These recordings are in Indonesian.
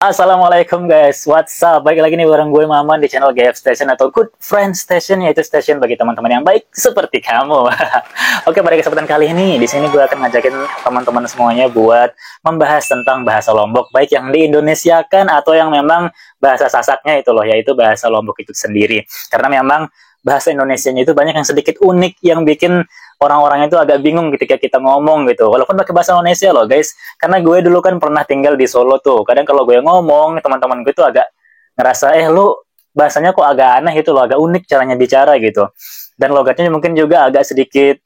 Assalamualaikum guys, what's up? Baik lagi nih bareng gue Maman di channel GF Station atau Good Friend Station, yaitu station bagi teman-teman yang baik seperti kamu. Oke, pada kesempatan kali ini di sini gue akan ngajakin teman-teman semuanya buat membahas tentang bahasa Lombok, baik yang diindonesiakan atau yang memang bahasa sasaknya itu loh, yaitu bahasa Lombok itu sendiri. Karena memang bahasa Indonesianya itu banyak yang sedikit unik yang bikin orang-orang itu agak bingung ketika kita ngomong gitu. Walaupun pakai bahasa Indonesia loh guys. Karena gue dulu kan pernah tinggal di Solo tuh. Kadang kalau gue ngomong, teman-teman gue tuh agak ngerasa, lu bahasanya kok agak aneh gitu loh. Agak unik caranya bicara gitu. Dan logatnya mungkin juga agak sedikit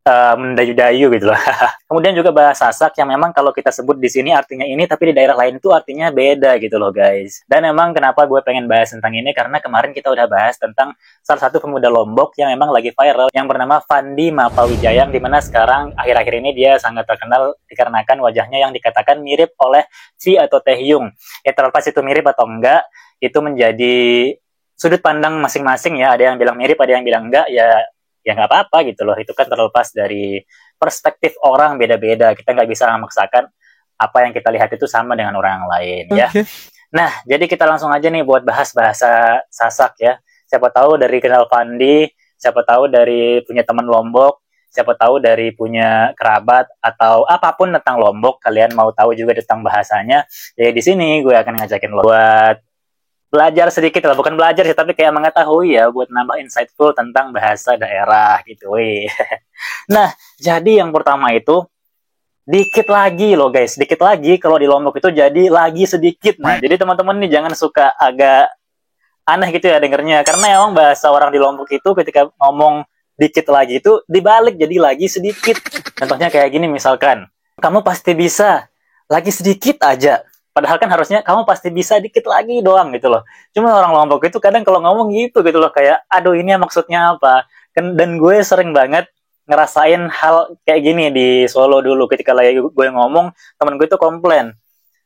mendayu-dayu gitu loh. Kemudian juga bahasa Sasak yang memang kalau kita sebut di sini artinya ini, tapi di daerah lain itu artinya beda gitu loh guys. Dan emang kenapa gue pengen bahas tentang ini, karena kemarin kita udah bahas tentang salah satu pemuda Lombok yang memang lagi viral, yang bernama Fandi Mapawijaya, yang dimana sekarang akhir-akhir ini dia sangat terkenal dikarenakan wajahnya yang dikatakan mirip oleh Si atau Taehyung. Ya terlepas itu mirip atau enggak, itu menjadi sudut pandang masing-masing ya. Ada yang bilang mirip, ada yang bilang enggak, ya nggak apa-apa gitu loh. Itu kan terlepas dari perspektif orang beda-beda. Kita nggak bisa memaksakan apa yang kita lihat itu sama dengan orang lain ya. Nah, jadi kita langsung aja nih buat bahas bahasa Sasak ya. Siapa tahu dari kenal Fandi, siapa tahu dari punya teman Lombok, siapa tahu dari punya kerabat atau apapun tentang Lombok, kalian mau tahu juga tentang bahasanya. Jadi di sini gue akan ngajakin lo buat belajar sedikit lah, bukan belajar sih, tapi kayak mengetahui ya, buat nambah insightful tentang bahasa daerah gitu. Wih. Nah, jadi yang pertama itu, dikit lagi loh guys, dikit lagi kalau di Lombok itu jadi lagi sedikit. Nah, jadi teman-teman nih jangan suka agak aneh gitu ya dengernya, karena emang bahasa orang di Lombok itu ketika ngomong dikit lagi itu dibalik jadi lagi sedikit. Contohnya kayak gini misalkan, kamu pasti bisa, lagi sedikit aja. Padahal kan harusnya kamu pasti bisa dikit lagi doang gitu loh. Cuma orang Lombok itu kadang kalau ngomong gitu loh, kayak aduh ini maksudnya apa. Dan gue sering banget ngerasain hal kayak gini di Solo dulu. Ketika lagi gue ngomong, temen gue tuh komplain.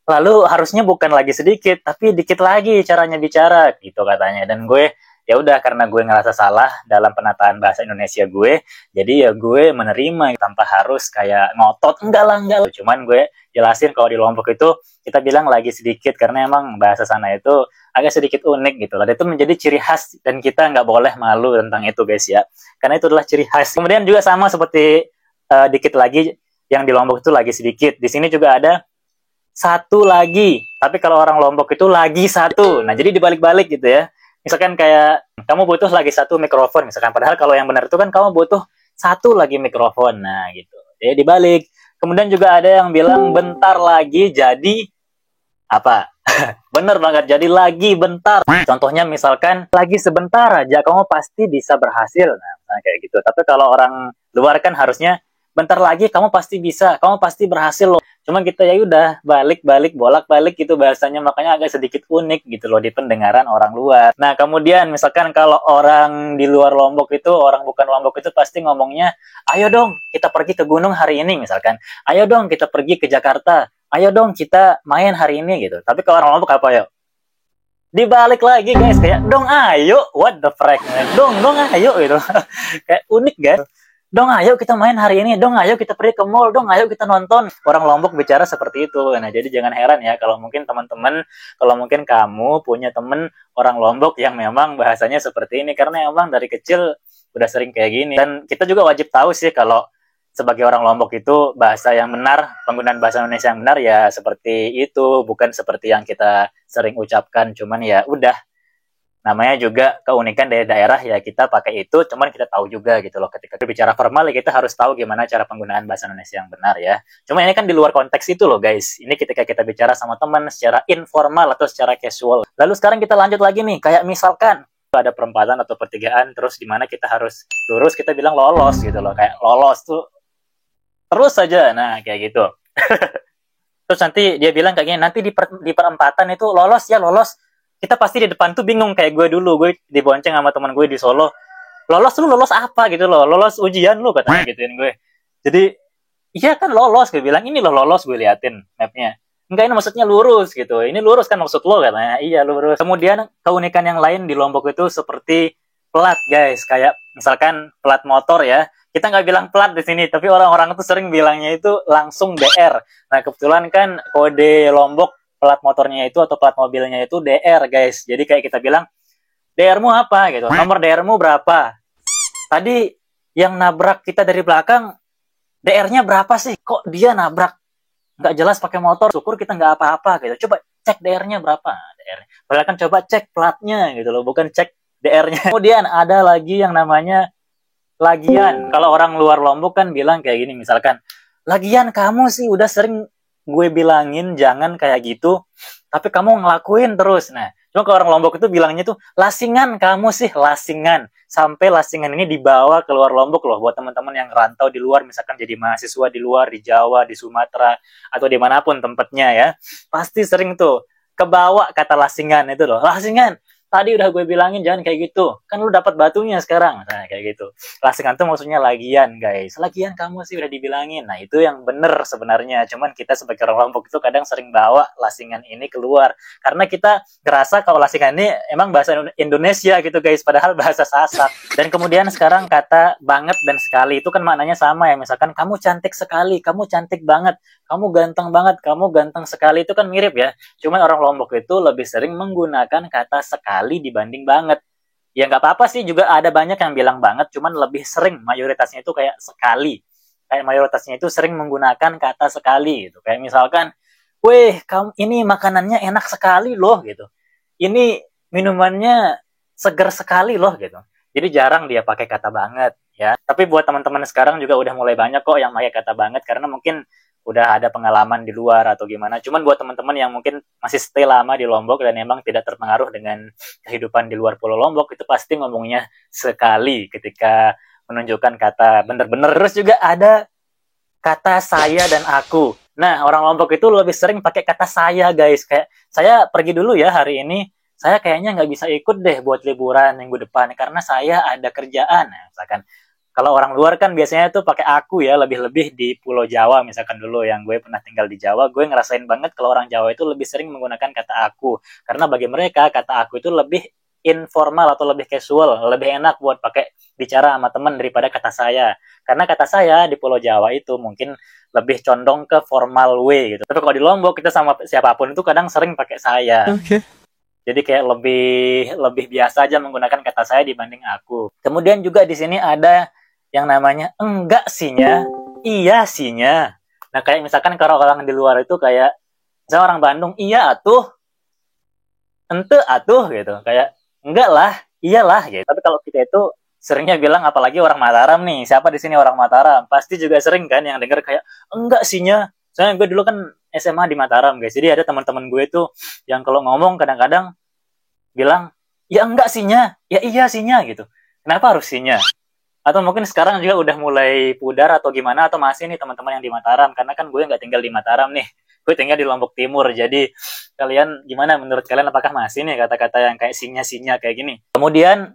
Lalu harusnya bukan lagi sedikit, tapi dikit lagi caranya bicara gitu katanya. Dan gue ya udah, karena gue ngerasa salah dalam penataan bahasa Indonesia gue, jadi ya gue menerima tanpa harus kayak ngotot, enggak lah. Cuman gue jelasin kalau di Lombok itu kita bilang lagi sedikit karena emang bahasa sana itu agak sedikit unik gitu loh. Dan itu menjadi ciri khas dan kita nggak boleh malu tentang itu guys ya, karena itu adalah ciri khas. Kemudian juga sama seperti dikit lagi yang di Lombok itu lagi sedikit, di sini juga ada satu lagi, tapi kalau orang Lombok itu lagi satu. Nah jadi dibalik-balik gitu ya. Misalkan kayak kamu butuh lagi satu mikrofon misalkan, padahal kalau yang benar itu kan kamu butuh satu lagi mikrofon. Nah gitu, jadi dibalik. Kemudian juga ada yang bilang bentar lagi jadi apa? Bener banget, jadi lagi bentar. Contohnya misalkan lagi sebentar aja kamu pasti bisa berhasil. Nah kayak gitu. Tapi kalau orang luar kan harusnya bentar lagi kamu pasti bisa, kamu pasti berhasil loh. Cuma kita ya udah balik-balik, bolak-balik gitu bahasanya, makanya agak sedikit unik gitu loh di pendengaran orang luar. Nah, kemudian misalkan kalau orang di luar Lombok itu, orang bukan Lombok itu pasti ngomongnya, ayo dong kita pergi ke gunung hari ini misalkan. Ayo dong kita pergi ke Jakarta. Ayo dong kita main hari ini gitu. Tapi kalau orang Lombok apa ya? Dibalik lagi guys, kayak dong ayo, what the frick, dong ayo gitu. Kayak unik guys. Dong ayo kita main hari ini, dong ayo kita pergi ke mall, dong ayo kita nonton. Orang Lombok bicara seperti itu. Nah jadi jangan heran ya kalau mungkin teman-teman, kalau mungkin kamu punya temen orang Lombok yang memang bahasanya seperti ini, karena emang dari kecil udah sering kayak gini. Dan kita juga wajib tahu sih kalau sebagai orang Lombok itu bahasa yang benar, penggunaan bahasa Indonesia yang benar ya seperti itu, bukan seperti yang kita sering ucapkan. Cuman ya udah, namanya juga keunikan dari daerah ya, kita pakai itu. Cuman kita tahu juga gitu loh, ketika bicara formal ya kita harus tahu gimana cara penggunaan bahasa Indonesia yang benar ya. Cuma ini kan di luar konteks itu loh guys. Ini ketika kita bicara sama teman secara informal atau secara casual. Lalu sekarang kita lanjut lagi nih, kayak misalkan ada perempatan atau pertigaan terus dimana kita harus lurus, kita bilang lolos gitu loh. Kayak lolos tuh terus saja, nah kayak gitu. Terus nanti dia bilang kayak gini, nanti di perempatan itu lolos ya, lolos. Kita pasti di depan tuh bingung, kayak gue dulu, gue dibonceng sama teman gue di Solo. Lolos lu lolos apa gitu loh, lolos ujian lu katanya gituin gue. Jadi iya kan lolos, gue bilang ini loh lolos, gue liatin mapnya. Enggak, ini maksudnya lurus gitu, ini lurus kan maksud lo katanya. Iya lurus. Kemudian keunikan yang lain di Lombok itu seperti plat guys, kayak misalkan plat motor ya. Kita nggak bilang plat di sini, tapi orang-orang tuh sering bilangnya itu langsung BR. Nah kebetulan kan kode Lombok plat motornya itu atau plat mobilnya itu DR, guys. Jadi kayak kita bilang, DR-mu apa gitu, nomor DR-mu berapa. Tadi yang nabrak kita dari belakang, DR-nya berapa sih? Kok dia nabrak nggak jelas pakai motor? Syukur kita nggak apa-apa gitu. Coba cek DR-nya berapa. DR-nya. Padahal kan coba cek platnya gitu loh, bukan cek DR-nya. Kemudian ada lagi yang namanya lagian. Kalau orang luar Lombok kan bilang kayak gini, misalkan, lagian kamu sih udah sering gue bilangin jangan kayak gitu, tapi kamu ngelakuin terus. Nah, cuma kalau orang Lombok itu bilangnya tuh, lasingan kamu sih, lasingan. Sampai lasingan ini dibawa ke luar Lombok loh, buat teman-teman yang rantau di luar, misalkan jadi mahasiswa di luar, di Jawa, di Sumatera, atau dimanapun tempatnya ya. Pasti sering tuh kebawa kata lasingan itu loh. Lasingan, tadi udah gue bilangin jangan kayak gitu, kan lu dapat batunya sekarang. Nah, kayak gitu. Lasingan tuh maksudnya lagian, guys. Lagian kamu sih udah dibilangin. Nah, itu yang bener sebenarnya. Cuman kita sebagai orang Lombok itu kadang sering bawa lasingan ini keluar. Karena kita ngerasa kalau lasingan ini emang bahasa Indonesia gitu, guys. Padahal bahasa Sasak. Dan kemudian sekarang kata banget dan sekali itu kan maknanya sama ya. Misalkan kamu cantik sekali, kamu cantik banget, kamu ganteng banget, kamu ganteng sekali, itu kan mirip ya. Cuman orang Lombok itu lebih sering menggunakan kata sekali dibanding banget. Ya nggak apa-apa sih, juga ada banyak yang bilang banget, cuman lebih sering, mayoritasnya itu kayak sekali. Kayak mayoritasnya itu sering menggunakan kata sekali gitu. Kayak misalkan, weh, kamu ini makanannya enak sekali loh gitu. Ini minumannya seger sekali loh gitu. Jadi jarang dia pakai kata banget ya. Tapi buat teman-teman sekarang juga udah mulai banyak kok yang pakai kata banget, karena mungkin udah ada pengalaman di luar atau gimana. Cuman buat teman-teman yang mungkin masih stay lama di Lombok dan emang tidak terpengaruh dengan kehidupan di luar Pulau Lombok, itu pasti ngomongnya sekali ketika menunjukkan kata bener-bener. Terus juga ada kata saya dan aku. Nah, orang Lombok itu lebih sering pakai kata saya, guys. Kayak, saya pergi dulu ya hari ini, saya kayaknya nggak bisa ikut deh buat liburan minggu depan karena saya ada kerjaan. Nah, misalkan, kalau orang luar kan biasanya tuh pakai aku ya, lebih-lebih di Pulau Jawa misalkan dulu yang gue pernah tinggal di Jawa, gue ngerasain banget kalau orang Jawa itu lebih sering menggunakan kata aku. Karena bagi mereka kata aku itu lebih informal atau lebih casual, lebih enak buat pakai bicara sama teman daripada kata saya. Karena kata saya di Pulau Jawa itu mungkin lebih condong ke formal way gitu. Tapi kalau di Lombok kita sama siapapun itu kadang sering pakai saya. Oke. Jadi kayak lebih biasa aja menggunakan kata saya dibanding aku. Kemudian juga di sini ada yang namanya enggak sihnya, iya sihnya. Nah, kayak misalkan kalau orang di luar itu kayak, misalnya orang Bandung, iya atuh, ente atuh gitu. Kayak, enggak lah, iyalah gitu. Tapi kalau kita itu seringnya bilang, apalagi orang Mataram nih, siapa di sini orang Mataram? Pasti juga sering kan yang denger kayak, enggak sihnya. Soalnya gue dulu kan SMA di Mataram, guys. Jadi ada teman-teman gue tuh yang kalau ngomong kadang-kadang bilang, ya enggak sihnya, ya iya sihnya gitu. Kenapa harus sihnya? Atau mungkin sekarang juga udah mulai pudar atau gimana, atau masih nih teman-teman yang di Mataram, karena kan gue nggak tinggal di Mataram nih, gue tinggal di Lombok Timur. Jadi kalian gimana, menurut kalian apakah masih nih kata-kata yang kayak sinya kayak gini? Kemudian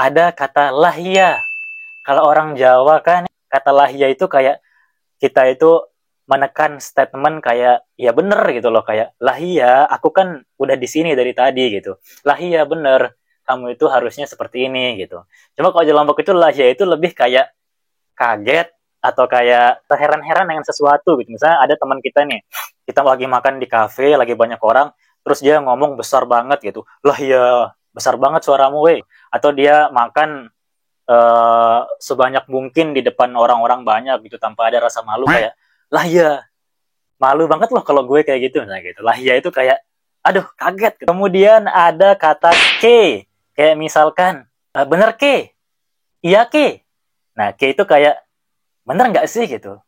ada kata lahia. Kalau orang Jawa kan kata lahia itu kayak kita itu menekan statement kayak ya bener gitu loh, kayak lahia aku kan udah di sini dari tadi gitu, lahia bener kamu itu harusnya seperti ini gitu. Cuma kalau di Lombok itu lahia itu lebih kayak kaget atau kayak terheran-heran dengan sesuatu gitu. Misalnya ada teman kita nih, kita lagi makan di kafe, lagi banyak orang, terus dia ngomong besar banget gitu, lahia besar banget suaramu weh. Atau dia makan sebanyak mungkin di depan orang-orang banyak gitu tanpa ada rasa malu, kayak lahia malu banget loh kalau gue kayak gitu. Nah gitu, lahia itu kayak aduh kaget gitu. Kemudian ada kata ke. Kayak misalkan, bener ke? Iya ke? Nah, ke itu kayak, bener nggak sih gitu?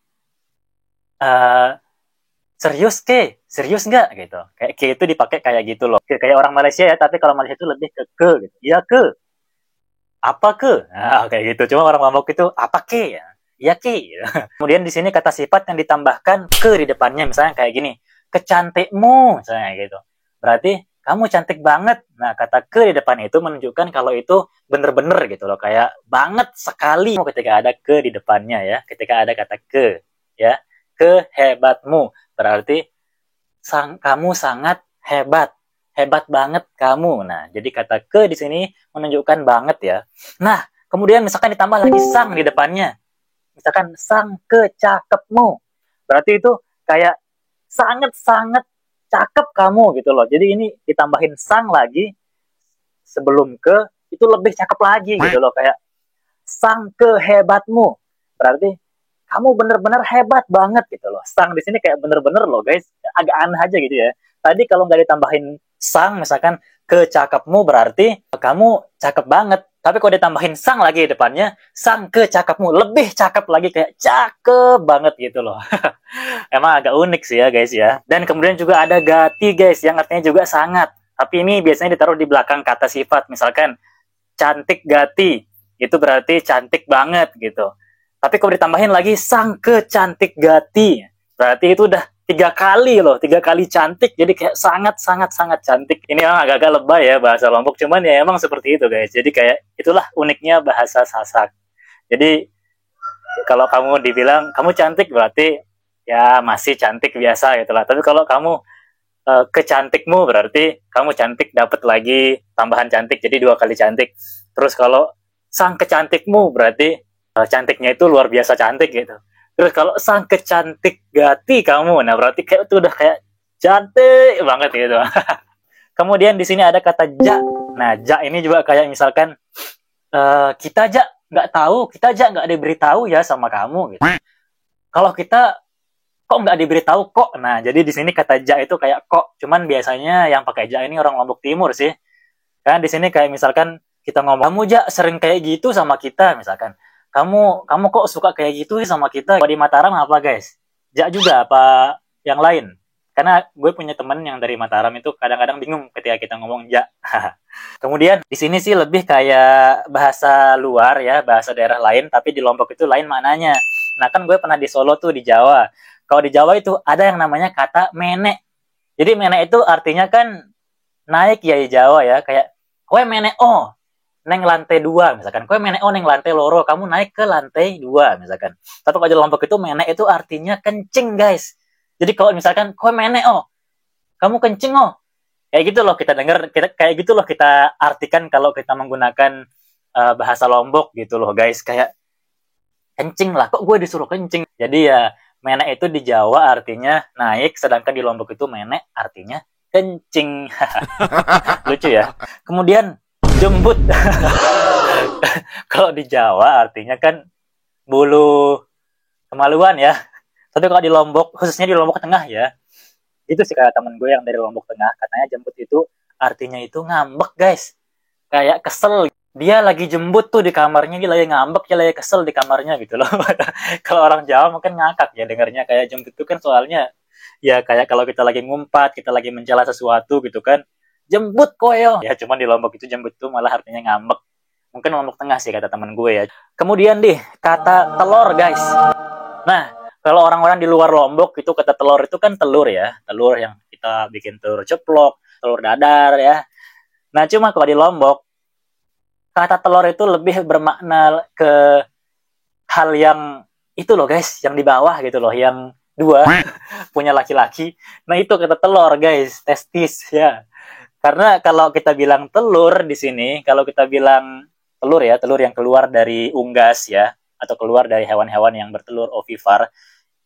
Serius ke? Serius nggak gitu? Kayak ke itu dipakai kayak gitu loh. Kayak orang Malaysia ya, tapi kalau Malaysia itu lebih ke gitu. Iya ke? Apa ke? Nah, kayak gitu. Cuma orang Lombok itu, apa ke? Ya, iya ke? Gitu. Kemudian di sini kata sifat yang ditambahkan ke di depannya, misalnya kayak gini, kecantikmu, misalnya gitu. Berarti, kamu cantik banget. Nah, kata ke di depan itu menunjukkan kalau itu bener-bener gitu loh. Kayak banget sekali ketika ada ke di depannya ya. Ketika ada kata ke. Ya. Kehebatmu. Berarti kamu sangat hebat. Hebat banget kamu. Nah, jadi kata ke di sini menunjukkan banget ya. Nah, kemudian misalkan ditambah lagi sang di depannya. Misalkan sang kecakepmu. Berarti itu kayak sangat-sangat cakep kamu gitu loh. Jadi ini ditambahin sang lagi sebelum ke, itu lebih cakep lagi gitu loh, kayak sang kehebatmu. Berarti kamu bener-bener hebat banget gitu loh. Sang di sini kayak bener-bener loh guys, agak aneh aja gitu ya. Tadi kalau nggak ditambahin sang, misalkan kecakepmu, berarti kamu cakep banget. Tapi kalau ditambahin sang lagi di depannya, sang kecakepmu, lebih cakep lagi, kayak cakep banget gitu loh. Emang agak unik sih ya guys ya. Dan kemudian juga ada gati guys, yang artinya juga sangat. Tapi ini biasanya ditaruh di belakang kata sifat. Misalkan cantik gati, itu berarti cantik banget gitu. Tapi kalau ditambahin lagi sang kecantik gati, berarti itu udah 3 kali loh, 3 kali cantik, jadi kayak sangat cantik. Ini emang agak-agak lebay ya bahasa Lombok, cuman ya emang seperti itu guys. Jadi kayak itulah uniknya bahasa Sasak. Jadi kalau kamu dibilang kamu cantik, berarti ya masih cantik biasa gitu lah. Tapi kalau kamu kecantikmu, berarti kamu cantik dapat lagi tambahan cantik, jadi 2 kali cantik. Terus kalau sang kecantikmu, berarti cantiknya itu luar biasa cantik gitu. Terus kalau sang kecantik gati kamu, nah berarti kayak itu udah kayak cantik banget gitu. Kemudian di sini ada kata ja. Nah, ja ini juga kayak misalkan kita ja nggak tahu, kita ja nggak diberitahu ya sama kamu gitu. Kalau kita kok nggak diberitahu kok. Nah, jadi di sini kata ja itu kayak kok. Cuman biasanya yang pakai ja ini orang Lombok Timur sih. Kan di sini kayak misalkan kita ngomong, kamu ja sering kayak gitu sama kita misalkan. Kamu kok suka kayak gitu sama kita. Kalau di Mataram apa guys? Ja juga apa yang lain? Karena gue punya temen yang dari Mataram itu kadang-kadang bingung ketika kita ngomong ja. Kemudian di sini sih lebih kayak bahasa luar ya, bahasa daerah lain, tapi di Lombok itu lain maknanya. Nah kan gue pernah di Solo tuh, di Jawa. Kalau di Jawa itu ada yang namanya kata menek. Jadi menek itu artinya kan naik ya di Jawa ya. Kayak, kowe menek oh, neng lantai 2 misalkan. Kowe menek oh neng lantai loro, kamu naik ke lantai 2 misalkan. Tapi kalau di Lombok itu menek itu artinya kencing guys. Jadi kalau misalkan kowe menek oh, kamu kencing oh. Kayak gitu loh kita dengar, kayak gitu loh kita artikan kalau kita menggunakan bahasa Lombok gitu loh guys. Kayak kencing lah, kok gue disuruh kencing. Jadi ya menek itu di Jawa artinya naik, sedangkan di Lombok itu menek artinya kencing. Lucu ya. Kemudian jembut. Kalau di Jawa artinya kan bulu kemaluan ya. Tapi kalau di Lombok, khususnya di Lombok Tengah ya, itu sih kata temen gue yang dari Lombok Tengah, katanya jembut itu artinya itu ngambek guys. Kayak kesel. Dia lagi jembut tuh di kamarnya, dia lagi ngambek, dia lagi kesel di kamarnya gitu loh. Kalau orang Jawa mungkin ngakak ya dengarnya, kayak jembut itu kan soalnya ya kayak kalau kita lagi ngumpat, kita lagi mencela sesuatu gitu kan, jembut koyo. Ya cuman di Lombok itu jembut tuh malah artinya ngambek. Mungkin Lombok Tengah sih kata teman gue ya. Kemudian deh kata telur guys. Nah kalau orang-orang di luar Lombok itu kata telur itu kan telur ya, telur yang kita bikin telur ceplok, telur dadar ya. Nah cuma kalau di Lombok kata telur itu lebih bermakna ke hal yang itu loh guys, yang di bawah gitu loh, yang 2 punya laki-laki. Nah itu kata telur guys, testis ya. Karena kalau kita bilang telur di sini, kalau kita bilang telur ya, telur yang keluar dari unggas ya, atau keluar dari hewan-hewan yang bertelur ovipar,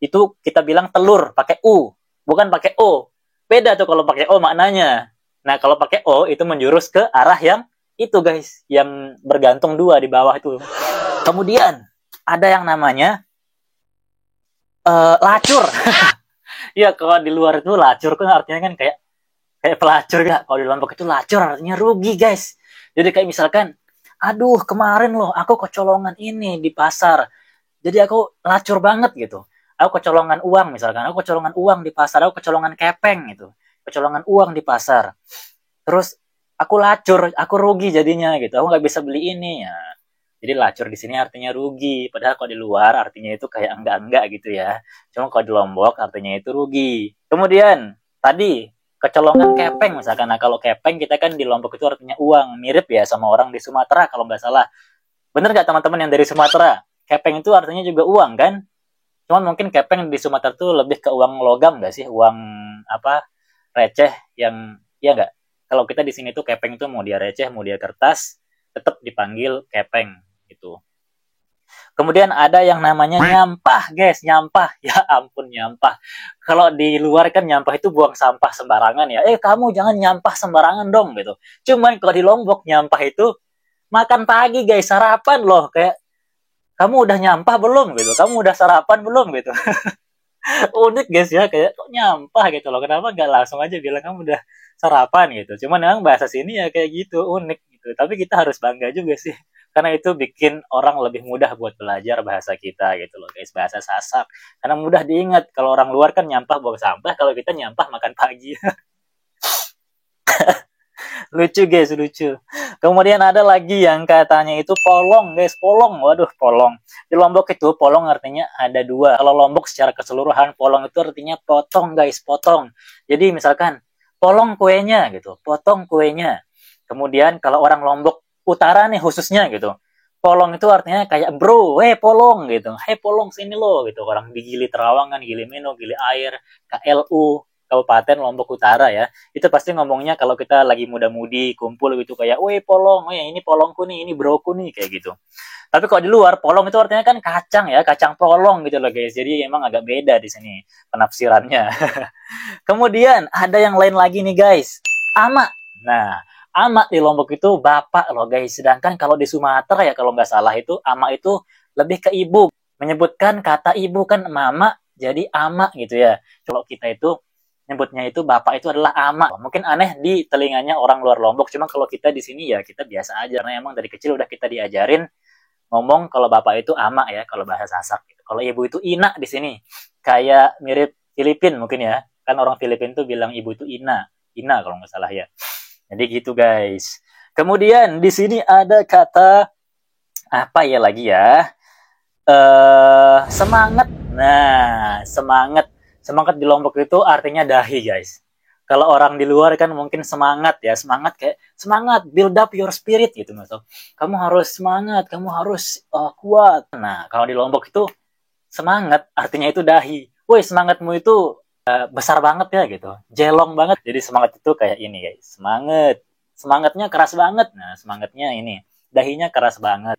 itu kita bilang telur pakai U, bukan pakai O. Beda tuh kalau pakai O maknanya. Nah kalau pakai O itu menjurus ke arah yang itu guys, yang bergantung 2 di bawah itu. Kemudian ada yang namanya lacur. Ya kalau di luar itu lacur kan artinya kan kayak pelacur kan. Kalau di Lombok itu lacur artinya rugi guys. Jadi kayak misalkan, aduh kemarin loh aku kecolongan ini di pasar, jadi aku lacur banget gitu. Aku kecolongan uang misalkan, aku kecolongan uang di pasar, aku kecolongan kepeng gitu, kecolongan uang di pasar. Terus aku lacur, aku rugi jadinya gitu. Aku nggak bisa beli ini ya. Jadi lacur di sini artinya rugi. Padahal kalau di luar artinya itu kayak enggak gitu ya. Cuma kalau di Lombok artinya itu rugi. Kemudian tadi kecolongan kepeng misalkan. Nah kalau kepeng kita kan di Lombok itu artinya uang. Mirip ya sama orang di Sumatera kalau nggak salah. Bener nggak teman-teman yang dari Sumatera? Kepeng itu artinya juga uang kan? Cuman mungkin kepeng di Sumatera tuh lebih ke uang logam nggak sih? Uang apa? Receh yang ya nggak? Kalau kita di sini tuh kepeng itu mau dia receh, mau dia kertas, tetap dipanggil kepeng gitu. Kemudian ada yang namanya nyampah, guys. Nyampah. Ya ampun, nyampah. Kalau di luar kan nyampah itu buang sampah sembarangan ya. Kamu jangan nyampah sembarangan dong gitu. Cuman kalau di Lombok nyampah itu makan pagi, guys. Sarapan loh. Kayak kamu udah nyampah belum gitu. Kamu udah sarapan belum gitu. Unik guys ya, kayak kok nyampah gitu loh. Kenapa nggak langsung aja bilang kamu udah sarapan gitu. Cuman memang bahasa sini ya kayak gitu, unik gitu. Tapi kita harus bangga juga sih. Karena itu bikin orang lebih mudah buat belajar bahasa kita gitu loh guys, bahasa Sasak. Karena mudah diingat, kalau orang luar kan nyampah buang sampah, kalau kita nyampah makan pagi. Lucu guys, lucu. Kemudian ada lagi yang katanya itu polong guys, polong. Waduh, polong. Di Lombok itu polong artinya ada dua. Kalau Lombok secara keseluruhan, polong itu artinya potong guys, potong. Jadi misalkan polong kuenya gitu, potong kuenya. Kemudian kalau orang Lombok Utara nih khususnya gitu, polong itu artinya kayak bro, polong gitu, polong sini lo gitu. Orang di Gili Terawangan, Gili Meno, Gili Air, KLU, Kabupaten Lombok Utara ya, itu pasti ngomongnya kalau kita lagi muda-mudi kumpul gitu kayak, weh polong, ini polongku nih, ini broku nih, kayak gitu. Tapi kalau di luar, polong itu artinya kan kacang ya, kacang polong gitu loh guys. Jadi emang agak beda di sini penafsirannya. Kemudian ada yang lain lagi nih guys, ama. Nah, ama di Lombok itu bapak loh guys. Sedangkan kalau di Sumatera ya kalau nggak salah itu ama itu lebih ke ibu. Menyebutkan kata ibu kan mama, jadi ama gitu ya. Kalau kita itu nyebutnya itu bapak itu adalah ama. Mungkin aneh di telinganya orang luar Lombok, cuma kalau kita di sini ya kita biasa aja. Karena emang dari kecil udah kita diajarin ngomong kalau bapak itu ama ya, kalau bahasa Sasak. Gitu. Kalau ibu itu ina di sini. Kayak mirip Filipin mungkin ya. Kan orang Filipin tuh bilang ibu itu ina. Ina kalau nggak salah ya. Jadi gitu guys. Kemudian di sini ada kata apa ya lagi ya? Semangat. Nah, semangat. Semangat di Lombok itu artinya dahi, guys. Kalau orang di luar kan mungkin semangat ya, semangat kayak semangat, build up your spirit gitu maksud. Kamu harus semangat, kamu harus kuat. Nah, kalau di Lombok itu semangat artinya itu dahi. Woi, semangatmu itu besar banget ya gitu. Jelong banget. Jadi semangat itu kayak ini, guys. Semangat. Semangatnya keras banget. Nah, semangatnya ini. Dahinya keras banget.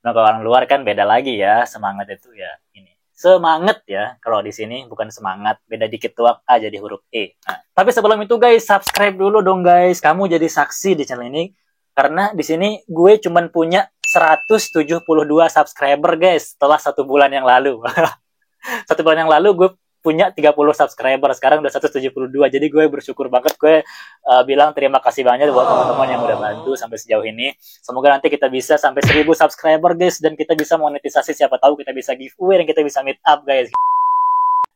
Nah, kalau orang luar kan beda lagi ya. Semangat itu ya ini. Semangat ya, kalau di sini bukan semangat, beda dikit doang A jadi huruf E. Nah, tapi sebelum itu guys, subscribe dulu dong guys. Kamu jadi saksi di channel ini karena di sini gue cuman punya 172 subscriber guys setelah 1 bulan yang lalu. 1 bulan yang lalu gue punya 30 subscriber, sekarang udah 172. Jadi gue bersyukur banget, gue bilang terima kasih banyak buat teman-teman yang udah bantu sampai sejauh ini. Semoga nanti kita bisa sampai 1000 subscriber guys, dan kita bisa monetisasi, siapa tahu kita bisa giveaway dan kita bisa meet up guys.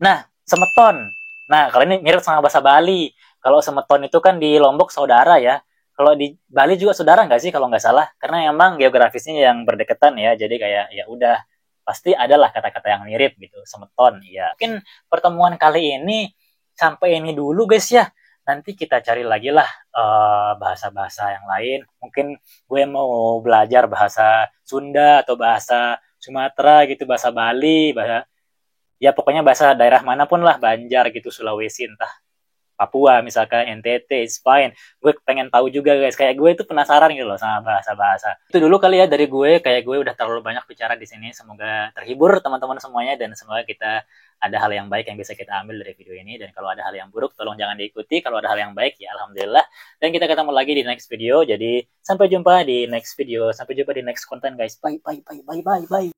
Nah, semeton. Nah, kalau ini mirip sama bahasa Bali. Kalau semeton itu kan di Lombok saudara ya. Kalau di Bali juga saudara nggak sih kalau nggak salah? Karena emang geografisnya yang berdekatan ya. Jadi kayak ya udah pasti adalah kata-kata yang mirip gitu, semeton ya. Mungkin pertemuan kali ini sampai ini dulu guys ya. Nanti kita cari lagi lah bahasa-bahasa yang lain. Mungkin gue mau belajar bahasa Sunda atau bahasa Sumatera gitu, bahasa Bali, bahasa ya pokoknya bahasa daerah manapun lah, Banjar gitu, Sulawesi, entah Papua misalkan, NTT, it's fine. Gue pengen tahu juga guys, kayak gue itu penasaran gitu loh sama bahasa-bahasa. Itu dulu kali ya dari gue, kayak gue udah terlalu banyak bicara di sini. Semoga terhibur teman-teman semuanya, dan semoga kita ada hal yang baik yang bisa kita ambil dari video ini. Dan kalau ada hal yang buruk, tolong jangan diikuti. Kalau ada hal yang baik, ya alhamdulillah. Dan kita ketemu lagi di next video. Jadi sampai jumpa di next video, sampai jumpa di next konten guys. Bye bye bye bye bye bye.